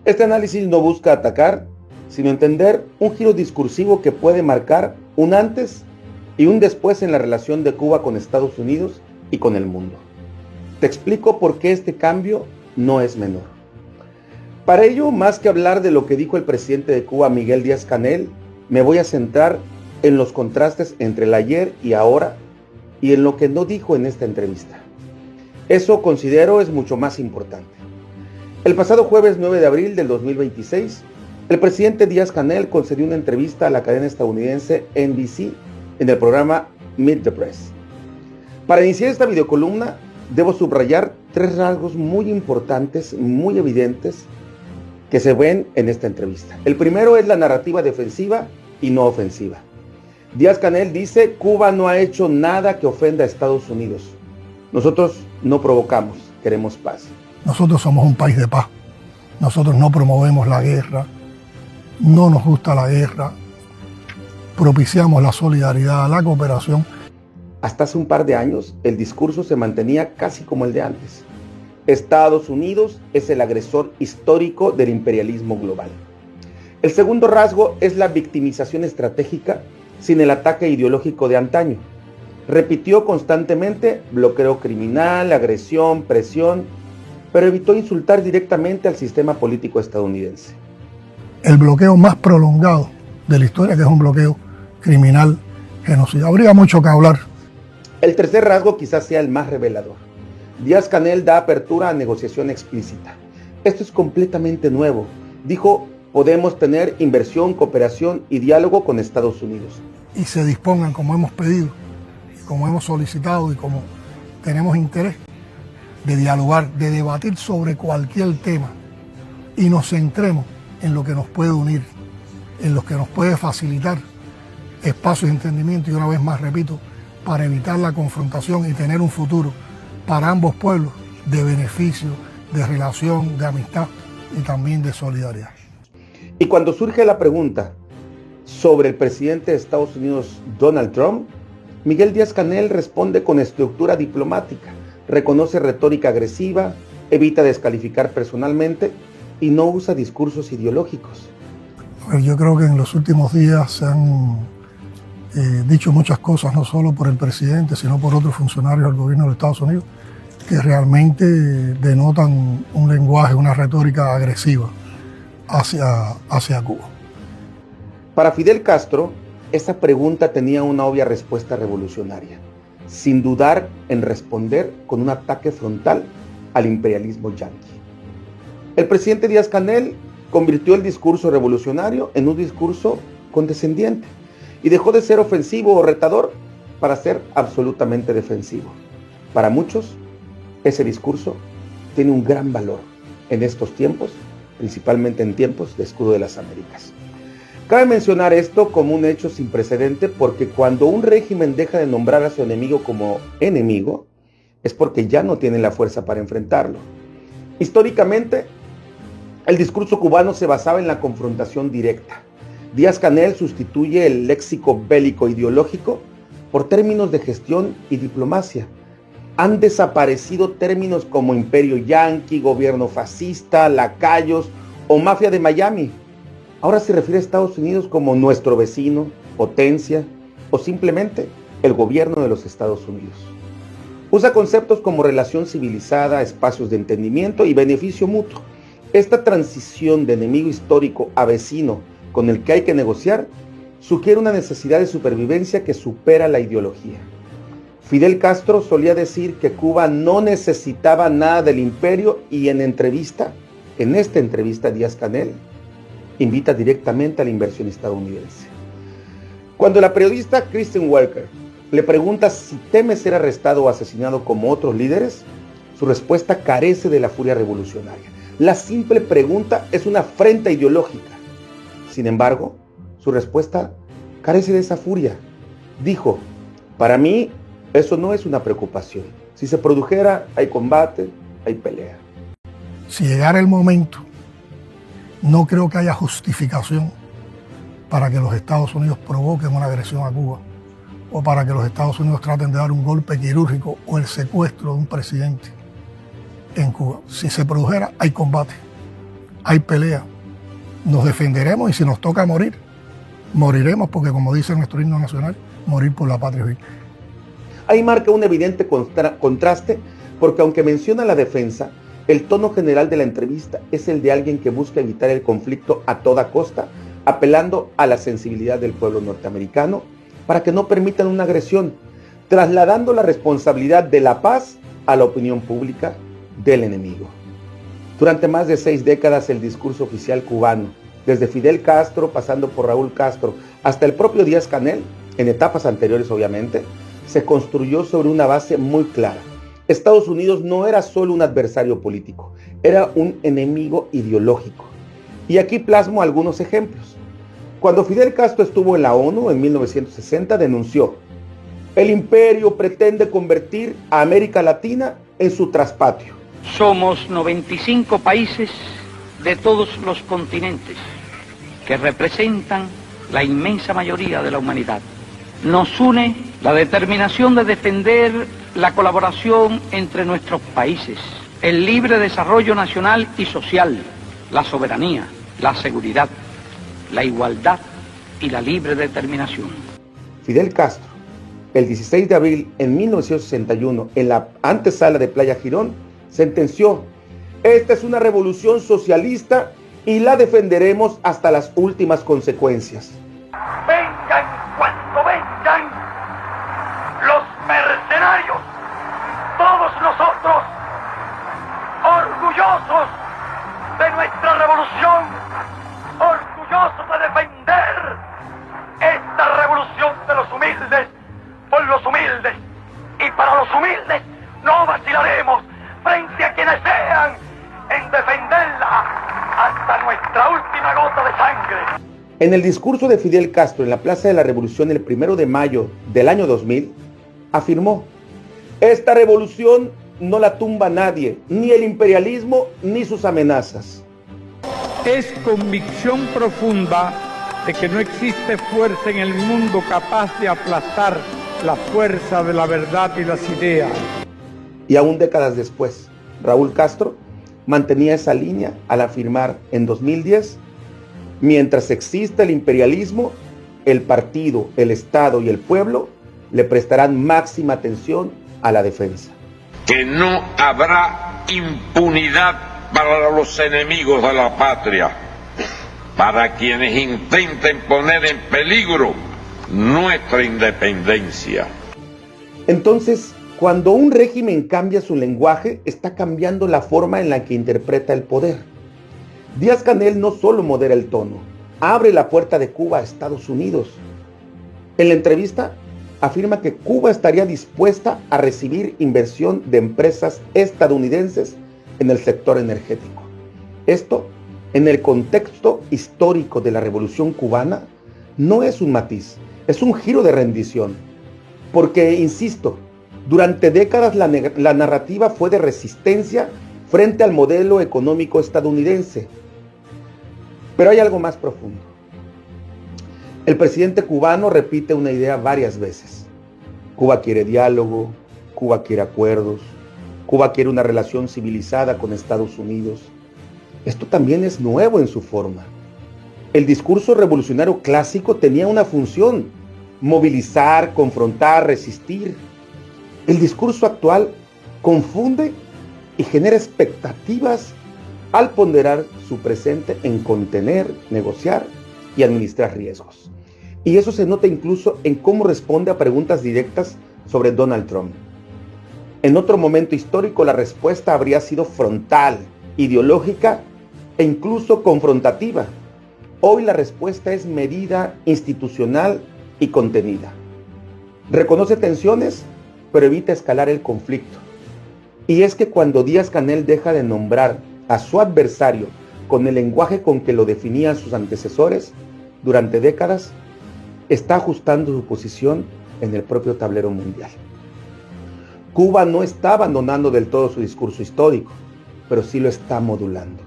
Este análisis no busca atacar, sino entender un giro discursivo que puede marcar un antes y un después en la relación de Cuba con Estados Unidos y con el mundo. Te explico por qué este cambio no es menor. Para ello, más que hablar de lo que dijo el presidente de Cuba, Miguel Díaz-Canel, me voy a centrar en los contrastes entre el ayer y ahora y en lo que no dijo en esta entrevista. Eso considero es mucho más importante. El pasado jueves 9 de abril del 2026, el presidente Díaz-Canel concedió una entrevista a la cadena estadounidense NBC en el programa Meet the Press. Para iniciar esta videocolumna, debo subrayar tres rasgos muy importantes, muy evidentes, que se ven en esta entrevista. El primero es la narrativa defensiva y no ofensiva. Díaz-Canel dice: Cuba no ha hecho nada que ofenda a Estados Unidos. Nosotros no provocamos, queremos paz. Nosotros somos un país de paz. Nosotros no promovemos la guerra, no nos gusta la guerra, propiciamos la solidaridad, la cooperación. Hasta hace un par de años, el discurso se mantenía casi como el de antes. Estados Unidos es el agresor histórico del imperialismo global. El segundo rasgo es la victimización estratégica sin el ataque ideológico de antaño. Repitió constantemente bloqueo criminal, agresión, presión, pero evitó insultar directamente al sistema político estadounidense. El bloqueo más prolongado de la historia, que es un bloqueo criminal, genocida. Habría mucho que hablar. El tercer rasgo quizás sea el más revelador. Díaz-Canel da apertura a negociación explícita. Esto es completamente nuevo. Dijo: podemos tener inversión, cooperación y diálogo con Estados Unidos. Y se dispongan, como hemos pedido, como hemos solicitado y como tenemos interés, de dialogar, de debatir sobre cualquier tema y nos centremos en lo que nos puede unir, en lo que nos puede facilitar espacios de entendimiento y, una vez más repito, para evitar la confrontación y tener un futuro para ambos pueblos de beneficio, de relación, de amistad y también de solidaridad. Y cuando surge la pregunta sobre el presidente de Estados Unidos, Donald Trump, Miguel Díaz-Canel responde con estructura diplomática, reconoce retórica agresiva, evita descalificar personalmente y no usa discursos ideológicos. Yo creo que en los últimos días se han dicho muchas cosas, no solo por el presidente, sino por otros funcionarios del gobierno de Estados Unidos, que realmente denotan un lenguaje, una retórica agresiva hacia Cuba. Para Fidel Castro, esa pregunta tenía una obvia respuesta revolucionaria, sin dudar en responder con un ataque frontal al imperialismo yanqui. El presidente Díaz-Canel convirtió el discurso revolucionario en un discurso condescendiente y dejó de ser ofensivo o retador para ser absolutamente defensivo. Para muchos, ese discurso tiene un gran valor en estos tiempos, principalmente en tiempos de escudo de las Américas. Cabe mencionar esto como un hecho sin precedente porque cuando un régimen deja de nombrar a su enemigo como enemigo, es porque ya no tiene la fuerza para enfrentarlo. Históricamente, el discurso cubano se basaba en la confrontación directa. Díaz-Canel sustituye el léxico bélico ideológico por términos de gestión y diplomacia. Han desaparecido términos como imperio yanqui, gobierno fascista, lacayos o mafia de Miami. Ahora se refiere a Estados Unidos como nuestro vecino, potencia o simplemente el gobierno de los Estados Unidos. Usa conceptos como relación civilizada, espacios de entendimiento y beneficio mutuo. Esta transición de enemigo histórico a vecino con el que hay que negociar sugiere una necesidad de supervivencia que supera la ideología. Fidel Castro solía decir que Cuba no necesitaba nada del imperio y en esta entrevista Díaz-Canel invita directamente a la inversión estadounidense. Cuando la periodista Kristen Welker le pregunta si teme ser arrestado o asesinado como otros líderes, su respuesta carece de la furia revolucionaria. La simple pregunta es una afrenta ideológica. Sin embargo, su respuesta carece de esa furia. Dijo: para mí, eso no es una preocupación. Si se produjera, hay combate, hay pelea. Si llegara el momento, no creo que haya justificación para que los Estados Unidos provoquen una agresión a Cuba o para que los Estados Unidos traten de dar un golpe quirúrgico o el secuestro de un presidente en Cuba. Si se produjera, hay combate, hay pelea, nos defenderemos y si nos toca morir, moriremos porque como dice nuestro himno nacional, morir por la patria vida. Ahí marca un evidente contraste porque aunque menciona la defensa, el tono general de la entrevista es el de alguien que busca evitar el conflicto a toda costa, apelando a la sensibilidad del pueblo norteamericano para que no permitan una agresión, trasladando la responsabilidad de la paz a la opinión pública del enemigo. Durante más de 6 décadas el discurso oficial cubano, desde Fidel Castro, pasando por Raúl Castro, hasta el propio Díaz-Canel, en etapas anteriores obviamente, se construyó sobre una base muy clara. Estados Unidos no era solo un adversario político, era un enemigo ideológico. Y aquí plasmo algunos ejemplos. Cuando Fidel Castro estuvo en la ONU en 1960, denunció: el imperio pretende convertir a América Latina en su traspatio. Somos 95 países de todos los continentes que representan la inmensa mayoría de la humanidad. Nos une la determinación de defender la colaboración entre nuestros países, el libre desarrollo nacional y social, la soberanía, la seguridad, la igualdad y la libre determinación. Fidel Castro, el 16 de abril de 1961, en la antesala de Playa Girón, sentenció: esta es una revolución socialista y la defenderemos hasta las últimas consecuencias. Vengan cuando vengan los mercenarios, todos nosotros, orgullosos de nuestra revolución, orgullosos de defender esta revolución de los humildes, por los humildes, y para los humildes no vacilaremos frente a quienes sean en defenderla hasta nuestra última gota de sangre. En el discurso de Fidel Castro en la Plaza de la Revolución el 1 de mayo del año 2000, afirmó: esta revolución no la tumba nadie, ni el imperialismo ni sus amenazas. Es convicción profunda de que no existe fuerza en el mundo capaz de aplastar la fuerza de la verdad y las ideas. Y aún décadas después, Raúl Castro mantenía esa línea al afirmar en 2010: mientras exista el imperialismo, el partido, el Estado y el pueblo le prestarán máxima atención a la defensa. Que no habrá impunidad para los enemigos de la patria, para quienes intenten poner en peligro nuestra independencia. Entonces, cuando un régimen cambia su lenguaje, está cambiando la forma en la que interpreta el poder. Díaz-Canel no solo modera el tono, abre la puerta de Cuba a Estados Unidos. En la entrevista afirma que Cuba estaría dispuesta a recibir inversión de empresas estadounidenses en el sector energético. Esto, en el contexto histórico de la Revolución Cubana, no es un matiz, es un giro de rendición. Porque, insisto, durante décadas la narrativa fue de resistencia frente al modelo económico estadounidense. Pero hay algo más profundo. El presidente cubano repite una idea varias veces. Cuba quiere diálogo, Cuba quiere acuerdos, Cuba quiere una relación civilizada con Estados Unidos. Esto también es nuevo en su forma. El discurso revolucionario clásico tenía una función: movilizar, confrontar, resistir. El discurso actual confunde y genera expectativas al ponderar su presente en contener, negociar y administrar riesgos. Y eso se nota incluso en cómo responde a preguntas directas sobre Donald Trump. En otro momento histórico la respuesta habría sido frontal, ideológica e incluso confrontativa. Hoy la respuesta es medida, institucional y contenida. Reconoce tensiones, pero evita escalar el conflicto. Y es que cuando Díaz-Canel deja de nombrar a su adversario con el lenguaje con que lo definían sus antecesores durante décadas, está ajustando su posición en el propio tablero mundial. Cuba no está abandonando del todo su discurso histórico, pero sí lo está modulando.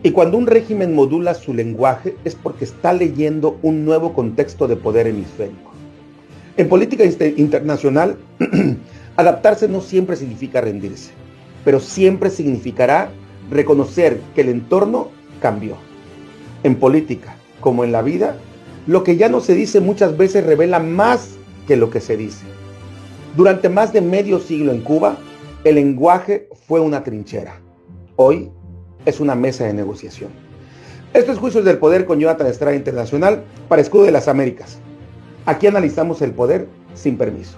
Y cuando un régimen modula su lenguaje es porque está leyendo un nuevo contexto de poder hemisférico. En política internacional, adaptarse no siempre significa rendirse, pero siempre significará reconocer que el entorno cambió. En política, como en la vida, lo que ya no se dice muchas veces revela más que lo que se dice. Durante más de medio siglo en Cuba, el lenguaje fue una trinchera. Hoy es una mesa de negociación. Esto es Juicios del Poder con Jonathan Estrada Internacional para Escudo de las Américas. Aquí analizamos el poder sin permiso.